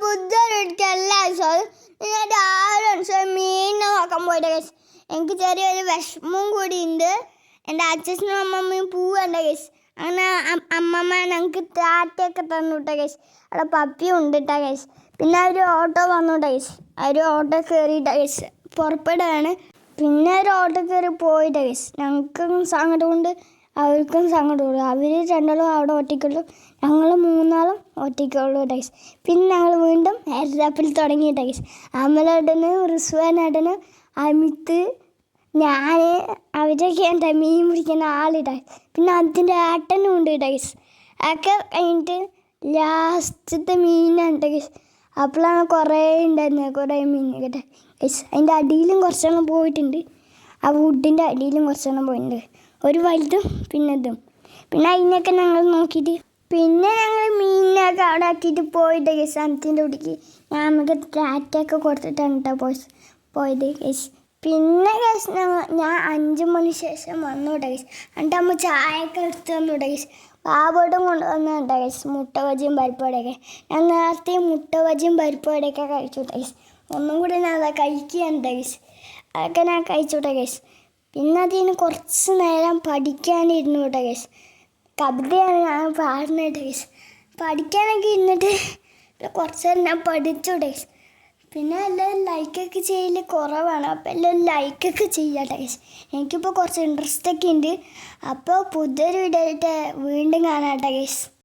ബുദ്ധരെടുക്കല്ല ഞാൻ രാവിലെ മീനിനെ നോക്കാൻ പോയിട്ട് ഗൈസ്. എനിക്ക് ചെറിയൊരു വിഷമവും കൂടി ഉണ്ട്. എൻ്റെ അച്ഛനും അമ്മമ്മയും പോവണ്ട ഗൈസ്. അങ്ങനെ അമ്മമ്മ ഞങ്ങൾക്ക് ടാറ്റയൊക്കെ തന്നുവിട്ട ഗൈസ്. അവിടെ പപ്പിയും ഉണ്ട് കേട്ടോ ഗൈസ്. പിന്നെ ഒരു ഓട്ടോ വന്നുവിട്ട ഗൈസ്. ഒരു ഓട്ടോ കയറിയിട്ട ഗൈസ് പുറപ്പെടുകയാണ്. പിന്നെ ഒരു ഓട്ടോ കയറി പോയിട്ട ഗൈസ്. ഞങ്ങൾക്കും സങ്കടമുണ്ട്, അവർക്കും സങ്കടമുള്ളൂ. അവർ രണ്ടാളും അവിടെ ഒറ്റയ്ക്കുള്ളൂ, ഞങ്ങൾ മൂന്നാളും ഒറ്റയ്ക്കുള്ളൂ ഗൈസ്. പിന്നെ ഞങ്ങൾ വീണ്ടും ഹെയർഡാപ്പിൽ തുടങ്ങിയിട്ട ഗൈസ്. അമലേട്ടന്, റിസ്വാനേട്ടന്, അമിത്, ഞാൻ, അവരൊക്കെ എന്താ മീൻ പിടിക്കുന്ന ആളിട്ട. പിന്നെ അതിൻ്റെ ഏട്ടനും ഉണ്ട് ഗൈസ്. അതൊക്കെ കഴിഞ്ഞിട്ട് ലാസ്റ്റത്തെ മീനാണ് ഗൈസ്. അപ്പോഴാണ് കുറേ ഉണ്ടായിരുന്നത്, കുറേ മീൻ കേട്ടെ ഗൈസ്. അതിൻ്റെ അടിയിലും കുറച്ചെണ്ണം പോയിട്ടുണ്ട്. ആ വുഡിൻ്റെ അടിയിലും കുറച്ചെണ്ണം പോയിട്ടുണ്ട്. ഒരു വലുതും പിന്നെ ഇതും. പിന്നെ അതിനൊക്കെ ഞങ്ങൾ നോക്കിയിട്ട് പിന്നെ ഞങ്ങൾ മീനിനൊക്കെ അവിടെ ആക്കിയിട്ട് പോയിട്ട് ഗൈസ്. അനത്തിൻ്റെ കുടിക്ക് ഞാൻ നമുക്ക് ടാറ്റയൊക്കെ കൊടുത്തിട്ടാണ് കേട്ടോ പോയത് ഗൈസ്. പിന്നെ ഗൈസ് ഞാൻ 5 മണി ശേഷം വന്നു കേട്ടോ ഗൈസ്. എന്നിട്ട് അമ്മ ചായയൊക്കെ എടുത്ത് തന്നു കേട്ടോ ഗൈസ്. ബാബോട്ടും കൊണ്ടുവന്നു കേട്ടോ ഗൈസ് മുട്ട ബജിയും പരിപ്പുവടയൊക്കെ. ഞാൻ നേരത്തെ മുട്ട ബജിയും പരിപ്പുവടയൊക്കെ കഴിച്ചു കേട്ടോ ഗൈസ്. ഒന്നും കൂടി ഞാൻ അതാ കഴിക്കുകയാണ് ഗൈസ്. അതൊക്കെ ഞാൻ കഴിച്ചു കേട്ടോ ഗൈസ്. പിന്നെ അതിന് കുറച്ച് നേരം പഠിക്കാനിരുന്നു കേട്ടോ ഗൈസ്. കവിതയാണ് ഞാൻ പാടുന്നത് കേട്ടോ ഗൈസ്. പഠിക്കാനൊക്കെ ഇരുന്നിട്ട് കുറച്ച് നേരം ഞാൻ പഠിച്ചു ഗൈസ്. പിന്നെ എല്ലാവരും ലൈക്കൊക്കെ ചെയ്യൽ കുറവാണ്. അപ്പോൾ എല്ലാവരും ലൈക്കൊക്കെ ചെയ്യാം ഗൈസ്. എനിക്കിപ്പോൾ കുറച്ച് ഇൻട്രസ്റ്റൊക്കെ ഉണ്ട്. അപ്പോൾ പുതിയൊരു വീഡിയോ ആയിട്ട് വീണ്ടും കാണാം ഗൈസ്.